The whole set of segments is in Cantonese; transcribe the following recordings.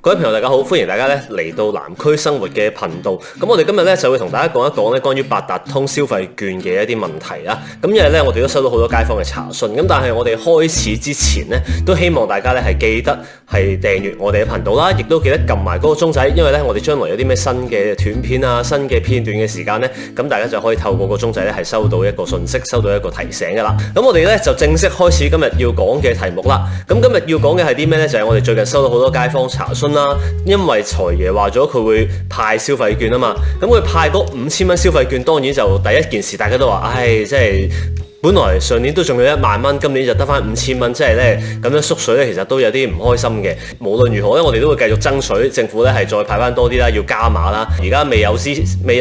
各位朋友大家好，歡迎大家咧嚟到南區生活嘅頻道。咁我哋今日咧就會同大家講一講咧關於八達通消費券嘅一啲問題啦。咁因為咧我哋都收到好多街坊嘅查詢，咁但係我哋開始之前咧都希望大家咧係記得係訂閱我哋嘅頻道啦，亦都記得撳埋嗰個鐘仔，因為咧我哋將來有啲咩新嘅短片啊、新嘅片段嘅時間咧，咁大家就可以透過個鐘仔咧係收到一個訊息，收到一個提醒噶啦。咁我哋咧就正式開始今日要講嘅題目啦。咁今日要講嘅係啲咩咧？就係我哋最近收到好多街坊查詢啦，因為財爺話咗佢會派消費券啊嘛，咁佢派嗰5000蚊消費券，當然就第一件事大家都話，即係本來上年都仲有1萬蚊，今年就得翻5000蚊，即係咧咁樣縮水咧，其實都有啲唔開心嘅。無論如何咧，我哋都會繼續爭取政府咧係再派翻多啲啦，要加碼啦。而家未有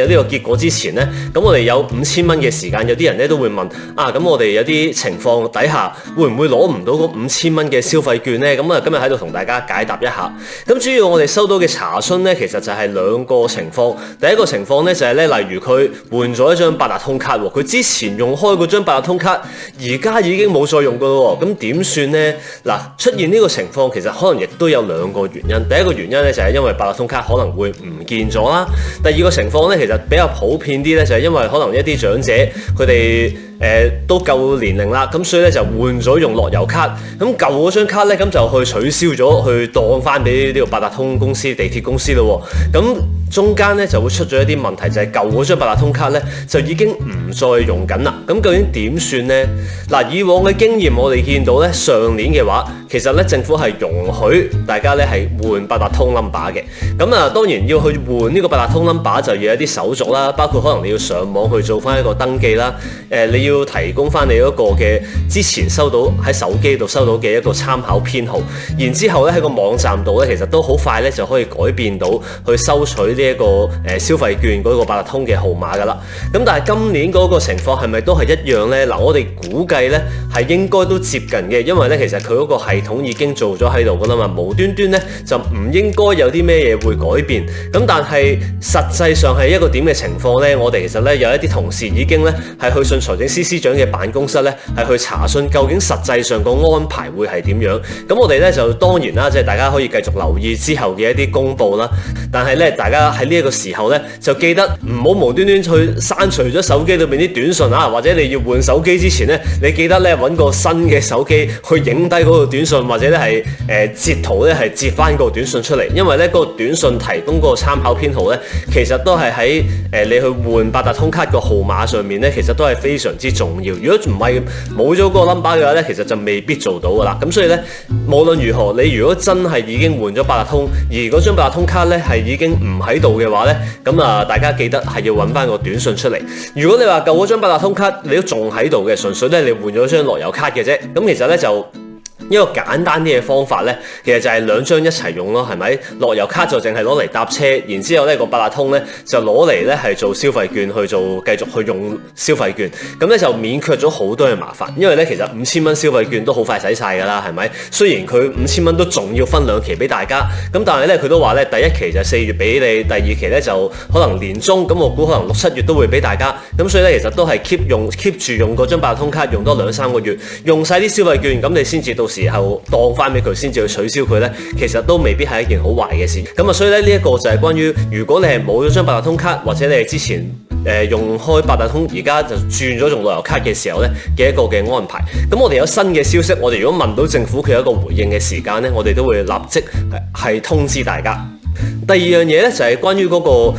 呢個結果之前咧，咁我哋有5000蚊嘅時間，有啲人咧都會問咁我哋有啲情況底下會唔會攞唔到嗰5000蚊嘅消費券咧？咁啊今日喺度同大家解答一下。咁主要我哋收到嘅查詢咧，其實就係兩個情況。第一個情況咧就係咧，例如佢換咗一張八達通卡喎，佢之前用開嗰張八達通卡而家已經冇再用過咯，咁點算呢？嗱，出現呢個情況其實可能亦都有兩個原因。第一個原因咧就係因為八達通卡可能會唔見咗啦。第二個情況咧其實比較普遍啲咧，就係因為可能一啲長者佢哋都夠年齡啦，咁所以咧就換咗用樂悠卡。咁舊嗰張卡咧咁就去取消咗，去當翻俾呢個八達通公司、地鐵公司咯。咁中間咧就會出咗一啲問題，就係舊嗰張八達通卡咧就已經唔再用緊啦。咁究竟點算呢？嗱，以往嘅經驗我哋見到咧，上年嘅話其實咧政府係容許大家咧係換八達通 number 嘅。咁啊當然要去換呢個八達通 number 就要有一啲手續啦，包括可能你要上網去做翻一個登記啦，你要提供翻你嗰個嘅之前收到喺手機度收到嘅一個參考編號，然之後咧喺個網站度咧其實都好快咧就可以改變到去收取呢一個消費券嗰個八達通嘅號碼噶啦。咁但係今年嗰個情況係咪都係一樣呢？嗱，我哋估計咧係應該都接近嘅，因為咧其實佢嗰個系統已經做咗喺度噶啦嘛，無端端咧就唔應該有啲咩嘢會改變。咁但係實際上係一個點嘅情況呢？我哋其實咧有一啲同事已經咧係去信財政司司長嘅辦公室咧係去查詢究竟實際上個安排會係點樣。咁我哋咧就當然啦，即係大家可以繼續留意之後嘅一啲公佈啦。但係咧大家喺呢一個時候咧就記得唔好無端端去刪除咗手機裏邊啲短信啊，或者你要換手機之前咧，你記得咧揾個新嘅手機去影低嗰個短信，或者咧係截圖咧係截翻個短信出嚟，因為咧嗰個短信提供嗰個參考編號咧，其實都係喺你去換八達通卡個號碼上面咧，其實都係非常之重要。如果唔係冇咗嗰個 number 嘅話咧，其實就未必做到噶啦。咁所以咧，無論如何，你如果真係已經換咗八達通，而嗰張八達通卡咧係已經唔喺度嘅話咧，咁大家記得係要揾翻個短信出嚟。如果你話舊嗰張八達通卡你都仲喺度嘅，純粹咧你換咗張樂悠卡嘅啫，咁其實咧就一個簡單啲嘅方法咧，其實就係2張一齊用咯，係咪？樂悠卡就淨係攞嚟搭車，然之後咧個八達通咧就攞嚟咧係做消費券去做，繼續去用消費券，咁咧就免卻咗好多嘅麻煩。因為咧其實5000蚊消費券都好快使晒㗎啦，係咪？雖然佢5000蚊都仲要分2期俾大家，咁但係咧佢都話咧第一期就4月俾你，第二期咧就可能年中，咁我估可能6、7月都會俾大家。咁所以咧其實都係 keep 住用嗰張八達通卡用多2-3個月，用晒啲消費券，咁你先至到時候當翻俾佢，先至去取消佢咧，其實都未必係一件好壞嘅事。咁啊，所以咧呢一個就係關於如果你係冇咗張八達通卡，或者你係之前用開八達通，而家就轉咗用樂悠卡嘅時候咧嘅一個嘅安排。咁我哋有新嘅消息，我哋如果問到政府佢有一個回應嘅時間咧，我哋都會立即係通知大家。第二樣嘢咧就係關於嗰個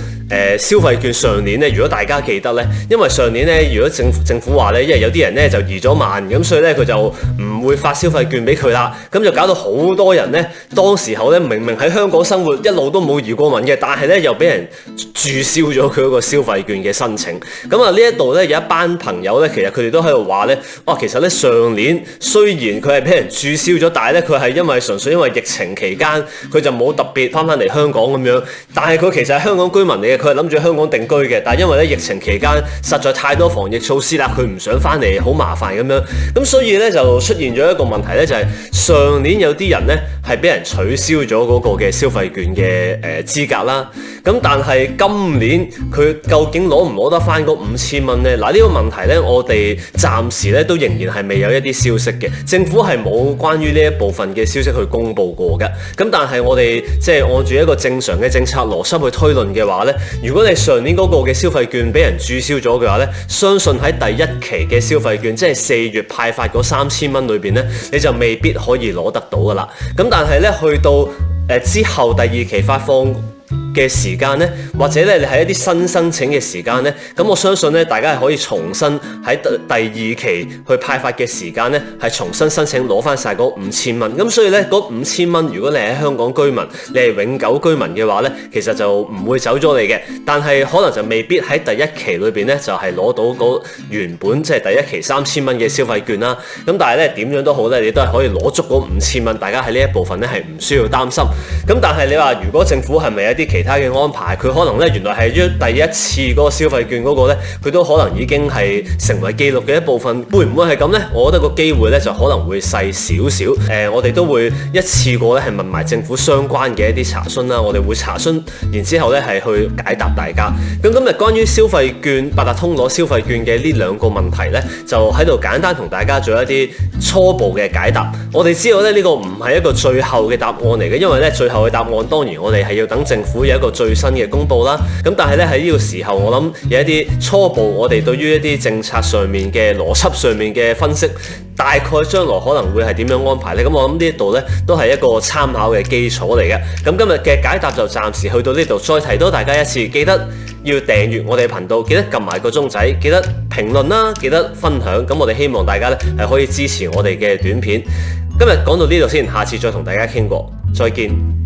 消費券上年咧，如果大家記得咧，因為上年咧，如果政府話咧，因為有啲人咧就移咗慢，咁所以咧佢就唔會發消費券俾佢啦，咁就搞到好多人咧，當時候咧明明喺香港生活一路都冇移過民嘅，但係咧又俾人註銷咗佢嗰個消費券嘅申請。咁啊呢一度咧有一班朋友咧，其實佢哋都喺度話咧，其實咧上年雖然佢係俾人註銷咗，但係咧佢係純粹因為疫情期間佢就冇特別翻嚟香港咁樣，但係佢其實係香港居民嚟嘅。佢係諗住香港定居嘅，但係因為咧疫情期間實在太多防疫措施啦，佢唔想翻嚟，好麻煩咁樣，咁所以咧就出現咗一個問題咧，就係上年有啲人咧係俾人取消咗嗰個嘅消費券嘅資格啦。咁但係今年佢究竟攞唔攞得翻嗰5000蚊呢？嗱，呢個問題呢，我哋暫時咧都仍然係未有一啲消息嘅，政府係冇關於呢一部分嘅消息去公布過嘅。咁但係我哋即係按住一個正常嘅政策邏輯去推論嘅話呢，如果你上年嗰個嘅消費券俾人註銷咗嘅話呢，相信喺第一期嘅消費券，即係4月派發嗰3000蚊裏邊呢，你就未必可以攞得到噶啦。咁但係呢，去到之後第2期發放嘅時間呢，或者咧你係一啲新申請嘅時間呢，咁我相信咧大家係可以重新喺第2期去派發嘅時間呢，係重新申請攞翻晒嗰5000蚊。咁所以咧嗰5000蚊，如果你係香港居民，你係永久居民嘅話呢，其實就唔會走咗你嘅。但係可能就未必喺第1期裏邊呢，就係攞到嗰原本即係第1期3000蚊嘅消費券啦。咁但係咧點樣都好咧，你都係可以攞足嗰5000蚊。大家喺呢一部分咧係唔需要擔心。咁但係你話如果政府係咪一啲其他嘅安排，佢可能咧原來係第一次嗰個消費券嗰個咧，佢都可能已經係成為記錄嘅一部分，會唔會係咁呢？我覺得個機會咧就可能會細少少。我哋都會一次過咧係問埋政府相關嘅一啲查詢啦，我哋會查詢，然之後咧係去解答大家。咁今日關於消費券、八達通攞消費券嘅呢2個問題咧，就喺度簡單同大家做一啲初步嘅解答。我哋知道咧呢個唔係一個最後嘅答案嚟嘅，因為咧最後嘅答案當然我哋係要等政府有一個最新嘅公布啦。咁但係咧喺呢個時候，我諗有一啲初步我哋對於一啲政策上面嘅邏輯上面嘅分析，大概將來可能會係點樣安排呢？咁我諗呢一度咧都係一個參考嘅基礎嚟嘅。咁今日嘅解答就暫時去到呢度，再提多大家一次，記得要訂閱我哋頻道，記得撳埋個鐘仔，記得評論啦，記得分享。咁我哋希望大家咧係可以支持我哋嘅短片。今日講到呢度先，下次再同大家傾過，再見。